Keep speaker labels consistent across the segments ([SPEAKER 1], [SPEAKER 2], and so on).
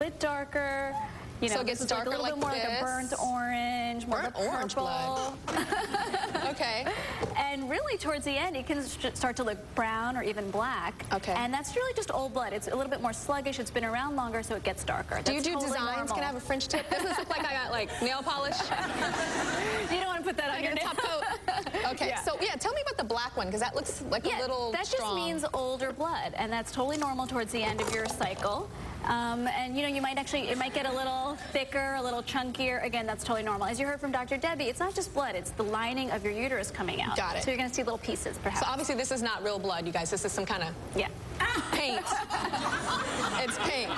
[SPEAKER 1] bit darker. You know,
[SPEAKER 2] so it gets darker,
[SPEAKER 1] like a little bit more like a burnt orange, more
[SPEAKER 2] burnt
[SPEAKER 1] of a
[SPEAKER 2] orange
[SPEAKER 1] purple.
[SPEAKER 2] blood. Okay.
[SPEAKER 1] And really, towards the end, it can start to look brown or even black.
[SPEAKER 2] Okay.
[SPEAKER 1] And that's really just old blood. It's a little bit more sluggish. It's been around longer, so it gets darker.
[SPEAKER 2] Do you do
[SPEAKER 1] totally
[SPEAKER 2] designs?
[SPEAKER 1] normal.
[SPEAKER 2] Can I have a French tip? Doesn't this look like I got like nail polish?
[SPEAKER 1] You don't want to put that on your
[SPEAKER 2] top coat. Okay.
[SPEAKER 1] Yeah.
[SPEAKER 2] So yeah, tell me about the black one because that looks like a little
[SPEAKER 1] that
[SPEAKER 2] strong.
[SPEAKER 1] just means older blood, and that's totally normal towards the end of your cycle. And you know, you might actually, it might get a little thicker, a little chunkier. Again, that's totally normal. As you heard from Dr. Debbie, it's not just blood, it's the lining of your uterus coming out.
[SPEAKER 2] Got it.
[SPEAKER 1] So you're going to see little pieces, perhaps.
[SPEAKER 2] So obviously this is not real blood, you guys. This is some kind of paint. It's paint.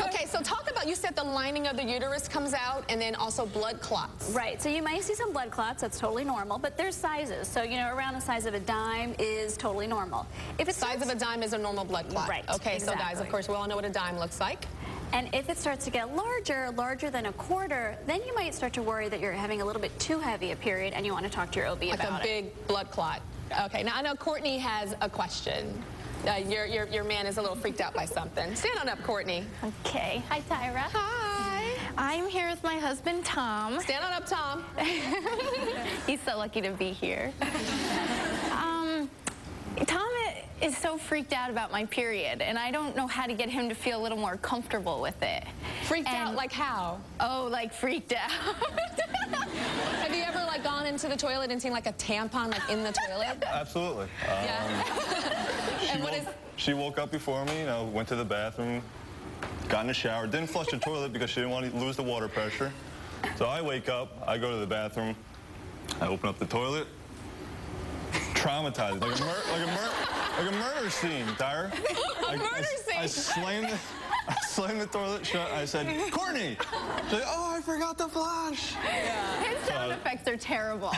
[SPEAKER 2] Okay, so talk about, you said the lining of the uterus comes out and then also blood clots.
[SPEAKER 1] Right, so you might see some blood clots, that's totally normal, but there's sizes. So, you know, around the size of a dime is totally normal. If it's
[SPEAKER 2] size of a dime is a normal blood clot.
[SPEAKER 1] Right,
[SPEAKER 2] okay,
[SPEAKER 1] exactly.
[SPEAKER 2] So guys, of course, we all know what a dime looks like.
[SPEAKER 1] And if it starts to get larger than a quarter, then you might start to worry that you're having a little bit too heavy a period and you want to talk to your OB about it.
[SPEAKER 2] Like a big blood clot. Okay, now I know Courtney has a question. Your man is a little freaked out by something. Stand on up, Courtney.
[SPEAKER 3] Okay. Hi, Tyra.
[SPEAKER 2] Hi.
[SPEAKER 3] I'm here with my husband, Tom.
[SPEAKER 2] Stand on up, Tom.
[SPEAKER 3] He's so lucky to be here. Tom is so freaked out about my period, and I don't know how to get him to feel a little more comfortable with it.
[SPEAKER 2] Freaked out like how?
[SPEAKER 3] Oh, like freaked out.
[SPEAKER 2] Have you ever like gone into the toilet and seen like a tampon like in the toilet?
[SPEAKER 4] Absolutely.
[SPEAKER 2] Yeah.
[SPEAKER 4] She woke up before me, you know, went to the bathroom, got in the shower, didn't flush the toilet because she didn't want to lose the water pressure. So I wake up, I go to the bathroom, I open up the toilet, traumatized, like a murder scene, Tyra. I slammed the toilet shut. I said, Courtney! She's like, oh, I forgot to flush.
[SPEAKER 2] Yeah.
[SPEAKER 3] His sound effects are terrible.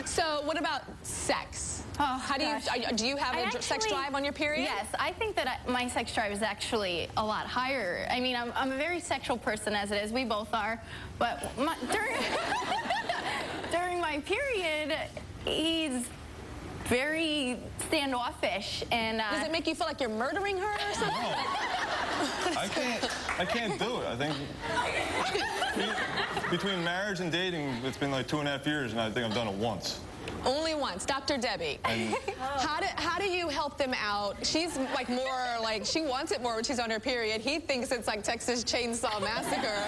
[SPEAKER 2] So what about sex?
[SPEAKER 3] Oh,
[SPEAKER 2] how do you have a sex drive on your period?
[SPEAKER 3] Yes, I think that my sex drive is actually a lot higher. I mean, I'm a very sexual person as it is. We both are. But during my period, he's very standoffish, and
[SPEAKER 2] does it make you feel like you're murdering her or something?
[SPEAKER 4] No. I can't do it. I think between marriage and dating, it's been like 2.5 years, and I think I've done it once.
[SPEAKER 2] Only once. Dr. Debbie, how do you help them out? She's like more like, she wants it more when she's on her period. He thinks it's like Texas Chainsaw Massacre.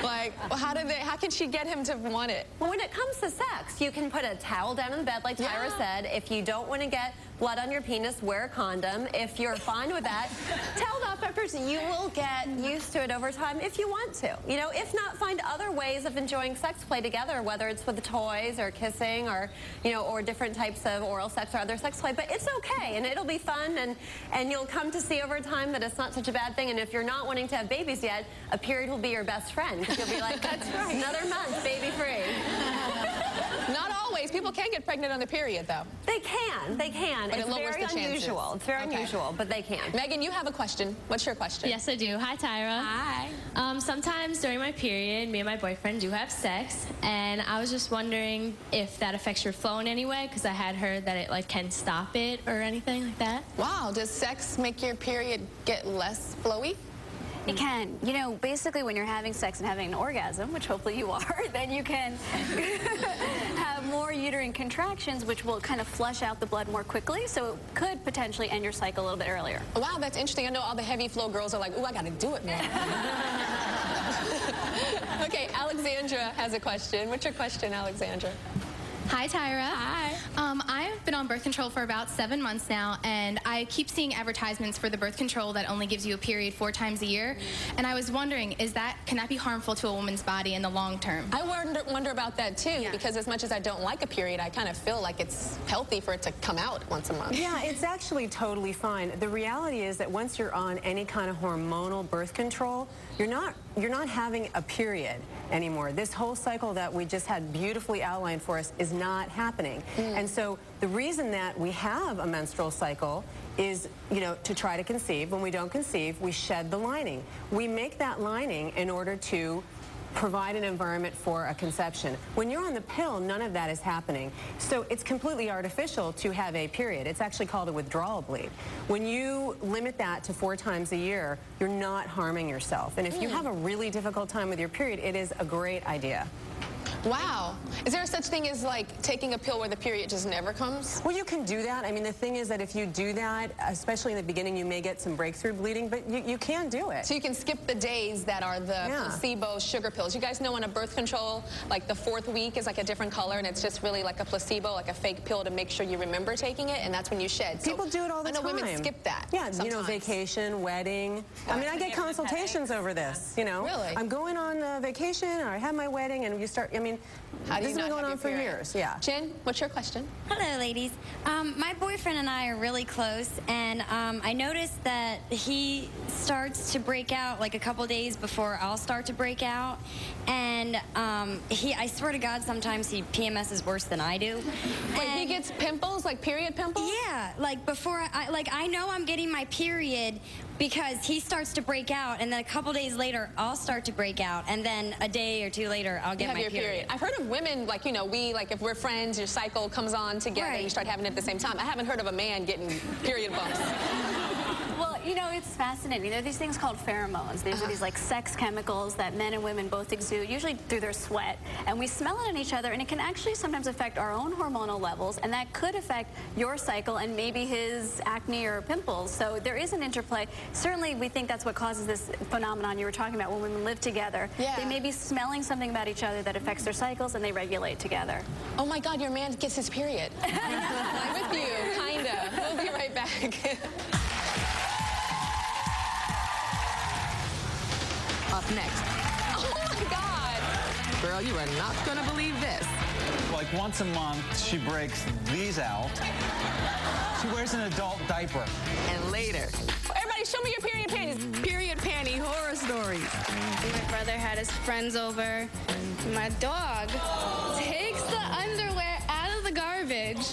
[SPEAKER 2] Like, how can she get him to want it?
[SPEAKER 5] Well, when it comes to sex, you can put a towel down in the bed, like Tyra said. If you don't want to get blood on your penis, wear a condom. If you're fine with that, tell the off person. You will get used to it over time if you want to. You know, if not, find other ways of enjoying sex play together, whether it's with the toys or kissing or, you know, or different types of oral sex or other sex play. But it's okay, and it'll be fun, and you'll come to see over time that it's not such a bad thing. And if you're not wanting to have babies yet, a period will be your best friend, because you'll be like, that's right, another month, baby free.
[SPEAKER 2] Not always. People can get pregnant on the period, though.
[SPEAKER 5] They can. They can.
[SPEAKER 2] But
[SPEAKER 5] it's
[SPEAKER 2] it lowers
[SPEAKER 5] very
[SPEAKER 2] the chances.
[SPEAKER 5] unusual. It's very unusual, but they can.
[SPEAKER 2] Megan, you have a question. What's your question?
[SPEAKER 6] Yes, I do. Hi, Tyra.
[SPEAKER 5] Hi.
[SPEAKER 6] Sometimes during my period, me and my boyfriend do have sex, and I was just wondering if that affects your flow in any way, because I had heard that it like can stop it or anything like that.
[SPEAKER 2] Wow. Does sex make your period get less flowy?
[SPEAKER 1] It can. You know, basically when you're having sex and having an orgasm, which hopefully you are, then you can have more uterine contractions, which will kind of flush out the blood more quickly, so it could potentially end your cycle a little bit earlier.
[SPEAKER 2] Wow, that's interesting. I know all the heavy flow girls are like, ooh, I gotta do it, man. Okay, Alexandra has a question. What's your question, Alexandra?
[SPEAKER 7] Hi, Tyra.
[SPEAKER 2] Hi.
[SPEAKER 7] I've been on birth control for about 7 months now, and I keep seeing advertisements for the birth control that only gives you a period 4 times a year. And I was wondering, can that be harmful to a woman's body in the long term?
[SPEAKER 2] I wonder about that too, because as much as I don't like a period, I kind of feel like it's healthy for it to come out once a month.
[SPEAKER 8] Yeah, it's actually totally fine. The reality is that once you're on any kind of hormonal birth control, you're not having a period anymore. This whole cycle that we just had beautifully outlined for us is not happening. And so the reason that we have a menstrual cycle is, you know, to try to conceive. When we don't conceive, we shed the lining. We make that lining in order to provide an environment for a conception. When you're on the pill, none of that is happening. So it's completely artificial to have a period. It's actually called a withdrawal bleed. When you limit that to 4 times a year, you're not harming yourself. And if you have a really difficult time with your period, it is a great idea.
[SPEAKER 2] Wow. Is there such thing as like taking a pill where the period just never comes?
[SPEAKER 8] Well, you can do that. I mean, the thing is that if you do that, especially in the beginning, you may get some breakthrough bleeding, but you can do it.
[SPEAKER 2] So you can skip the days that are the placebo sugar pills. You guys know on a birth control, like the 4th week is like a different color, and it's just really like a placebo, like a fake pill to make sure you remember taking it, and that's when you shed. So
[SPEAKER 8] people do it all the time.
[SPEAKER 2] I know women skip that.
[SPEAKER 8] Yeah,
[SPEAKER 2] sometimes.
[SPEAKER 8] You know, vacation, wedding. I mean, I get consultations over this, you know.
[SPEAKER 2] Really?
[SPEAKER 8] I'm going on vacation, or I have my wedding, and you start, I mean, this has been going on for years. Yeah.
[SPEAKER 2] Jen, what's your question?
[SPEAKER 9] Hello, ladies. My boyfriend and I are really close, and I noticed that he starts to break out like a couple days before I'll start to break out, and I swear to God, sometimes he PMSs worse than I do.
[SPEAKER 2] Like he gets pimples, like period pimples?
[SPEAKER 9] Yeah, like before I know I'm getting my period because he starts to break out, and then a couple days later I'll start to break out, and then a day or 2 later I'll get my period.
[SPEAKER 2] I've heard of women, like, you know, if we're friends, your cycle comes on together, you start having it at the same time. I haven't heard of a man getting period bumps.
[SPEAKER 1] Well, you know, it's fascinating. There are these things called pheromones. These are these like sex chemicals that men and women both exude, usually through their sweat. And we smell it on each other, and it can actually sometimes affect our own hormonal levels, and that could affect your cycle and maybe his acne or pimples. So there is an interplay. Certainly, we think that's what causes this phenomenon you were talking about when women live together.
[SPEAKER 2] Yeah.
[SPEAKER 1] They may be smelling something about each other that affects their cycles, and they regulate together.
[SPEAKER 2] Oh my God, your man gets his period. I'm with you, kinda. We'll be right back.
[SPEAKER 10] Up next.
[SPEAKER 2] Oh my God.
[SPEAKER 10] Girl, you are not gonna believe this.
[SPEAKER 11] Like once a month, she breaks these out. She wears an adult diaper.
[SPEAKER 10] And later.
[SPEAKER 2] Everybody show me your period panties.
[SPEAKER 10] Period panty horror stories.
[SPEAKER 7] My brother had his friends over. My dog takes the underwear out of the garbage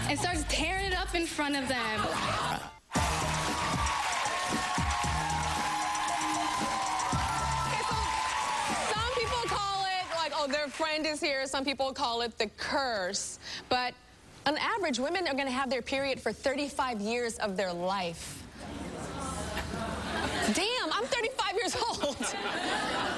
[SPEAKER 7] and starts tearing it up in front of them.
[SPEAKER 2] Their friend is here. Some people call it the curse. But on average, women are going to have their period for 35 years of their life. Damn, I'm 35 years old.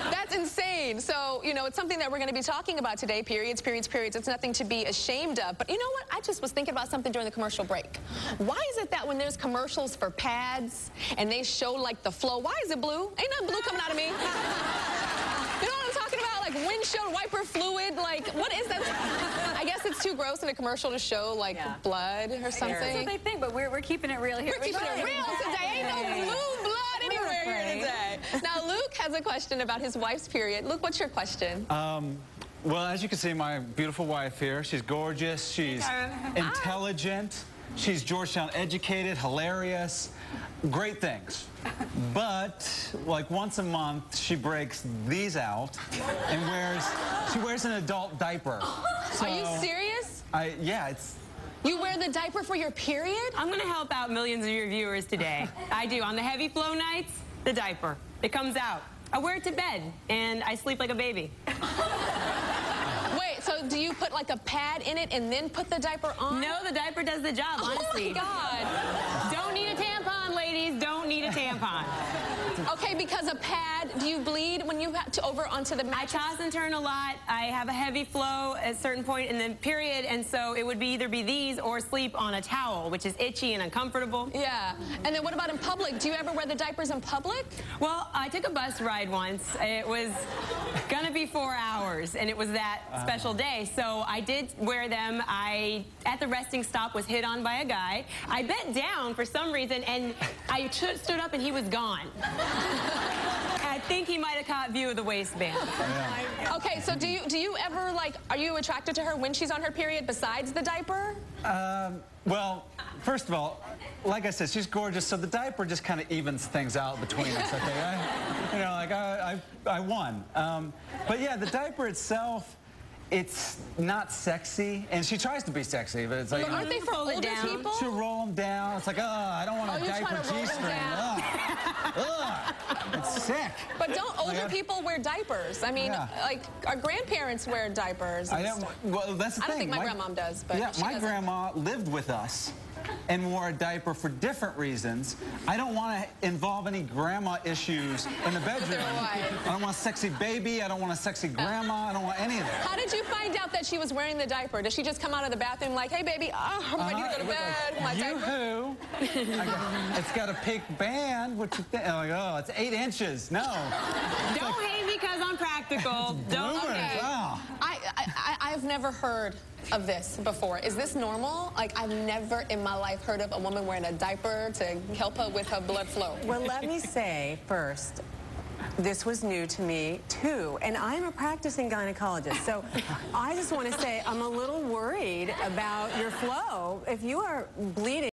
[SPEAKER 2] That's insane. So, you know, it's something that we're going to be talking about today. Periods. It's nothing to be ashamed of. But you know what? I just was thinking about something during the commercial break. Why is it that when there's commercials for pads and they show, like, the flow, why is it blue? Ain't nothing blue coming out of me. You know what I'm talking about? Like windshield wiper fluid, like what is that? I guess it's too gross in a commercial to show like blood or something.
[SPEAKER 1] That's what they think, but we're keeping it real here.
[SPEAKER 2] We're keeping it real today. Ain't no blue blood anywhere here today. Now Luke has a question about his wife's period. Luke, what's your question?
[SPEAKER 11] Well, as you can see, my beautiful wife here, she's gorgeous, she's intelligent, she's Georgetown educated, hilarious, great things. But, like, once a month, she breaks these out and she wears an adult diaper. So,
[SPEAKER 2] are you serious?
[SPEAKER 11] Yeah, it's...
[SPEAKER 2] You wear the diaper for your period?
[SPEAKER 12] I'm going to help out millions of your viewers today. I do. On the heavy flow nights, the diaper. It comes out. I wear it to bed, and I sleep like a baby.
[SPEAKER 2] Wait, so do you put like a pad in it and then put the diaper on?
[SPEAKER 12] No, the diaper does the job, honestly.
[SPEAKER 2] Oh, my God.
[SPEAKER 12] Don't need a tampon, ladies. Don't need a tampon.
[SPEAKER 2] Okay, because a pad, do you bleed when you have to over onto the mattress?
[SPEAKER 12] I toss and turn a lot. I have a heavy flow at a certain point in the period, and so it would either be these or sleep on a towel, which is itchy and uncomfortable.
[SPEAKER 2] Yeah. And then what about in public? Do you ever wear the diapers in public?
[SPEAKER 12] Well, I took a bus ride once. It was gonna be 4 hours, and it was that special day, so I did wear them. At the resting stop, was hit on by a guy. I bent down for some reason, and I stood up, and he was gone. I think he might have caught view of the waistband.
[SPEAKER 2] Yeah. Okay, so do you ever, like, are you attracted to her when she's on her period besides the diaper?
[SPEAKER 11] Well, first of all, like I said, she's gorgeous, so the diaper just kind of evens things out between us, okay? I won. But yeah, the diaper itself, it's not sexy, and she tries to be sexy, but it's like...
[SPEAKER 2] But aren't they for older people?
[SPEAKER 11] To roll them down. It's like, I don't want a diaper G-string. It's sick.
[SPEAKER 2] But don't older people wear diapers? I mean, like, our grandparents wear diapers.
[SPEAKER 11] Well, that's the thing.
[SPEAKER 2] I don't think my grandmom does, but
[SPEAKER 11] yeah,
[SPEAKER 2] she
[SPEAKER 11] my
[SPEAKER 2] doesn't.
[SPEAKER 11] grandma lived with us and wore a diaper for different reasons. I don't want to involve any grandma issues in the bedroom. I don't want a sexy baby. I don't want a sexy grandma. I don't want any of that.
[SPEAKER 2] How did you find out that she was wearing the diaper? Did she just come out of the bathroom like, hey, baby, I'm ready to go to bed, my diaper?
[SPEAKER 11] It's got a pink band. What you think? Like, oh, it's 8 inches. No.
[SPEAKER 12] Don't hate me because I'm practical. Don't.
[SPEAKER 2] Okay. I've never heard of this before. Is this normal? Like, I've never in my life heard of a woman wearing a diaper to help her with her blood flow.
[SPEAKER 8] Well, let me say first, this was new to me, too, and I'm a practicing gynecologist, so I just want to say I'm a little worried about your flow. If you are bleeding